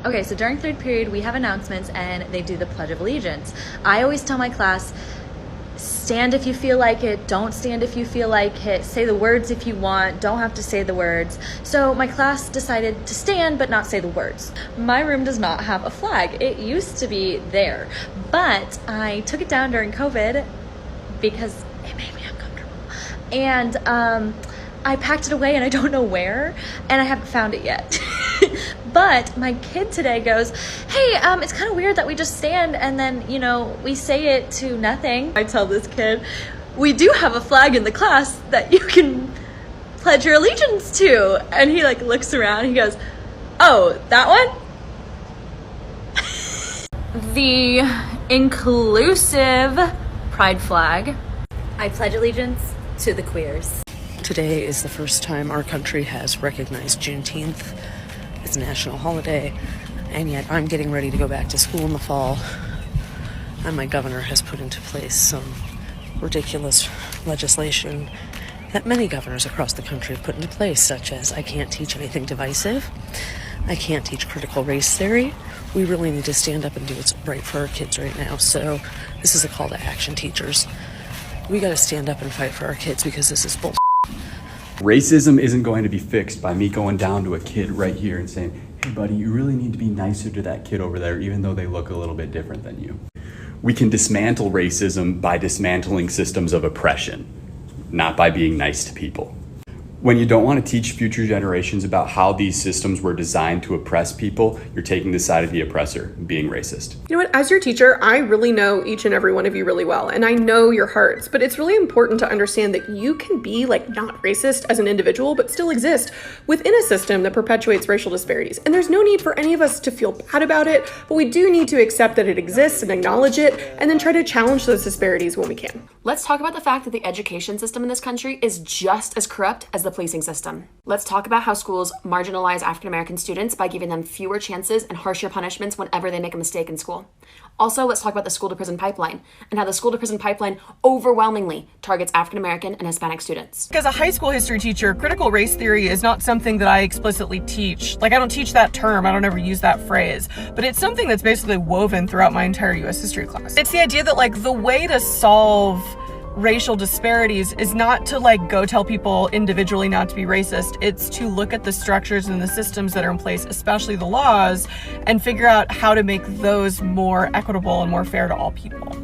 Okay, so during third period, we have announcements and they do the Pledge of Allegiance. I always tell my class, stand if you feel like it, don't stand if you feel like it, say the words if you want, don't have to say the words. So my class decided to stand but not say the words. My room does not have a flag. It used to be there, but I took it down during COVID because it made me uncomfortable. And I packed it away and I don't know where, and I haven't found it yet. But my kid today goes, hey, it's kind of weird that we just stand and then, we say it to nothing. I tell this kid, we do have a flag in the class that you can pledge your allegiance to. And he looks around and he goes, oh, that one? The inclusive pride flag. I pledge allegiance to the queers. Today is the first time our country has recognized Juneteenth as a national holiday, and yet I'm getting ready to go back to school in the fall, and my governor has put into place some ridiculous legislation that many governors across the country have put into place, such as I can't teach anything divisive, I can't teach critical race theory. We really need to stand up and do what's right for our kids right now. So this is a call to action, teachers. We got to stand up and fight for our kids because this is bull. Racism isn't going to be fixed by me going down to a kid right here and saying, hey buddy, you really need to be nicer to that kid over there even though they look a little bit different than you. We can dismantle racism by dismantling systems of oppression, not by being nice to people. When you don't want to teach future generations about how these systems were designed to oppress people, you're taking the side of the oppressor, being racist. You know what, as your teacher, I really know each and every one of you really well, and I know your hearts, but it's really important to understand that you can be not racist as an individual, but still exist within a system that perpetuates racial disparities. And there's no need for any of us to feel bad about it, but we do need to accept that it exists and acknowledge it, and then try to challenge those disparities when we can. Let's talk about the fact that the education system in this country is just as corrupt as the policing system. Let's talk about how schools marginalize African American students by giving them fewer chances and harsher punishments whenever they make a mistake in school. Also, let's talk about the school to prison pipeline and how the school to prison pipeline overwhelmingly targets African American and Hispanic students. As a high school history teacher, critical race theory is not something that I explicitly teach. I don't teach that term, I don't ever use that phrase, but it's something that's basically woven throughout my entire US history class. It's the idea that the way to solve racial disparities is not to go tell people individually not to be racist. It's to look at the structures and the systems that are in place, especially the laws, and figure out how to make those more equitable and more fair to all people.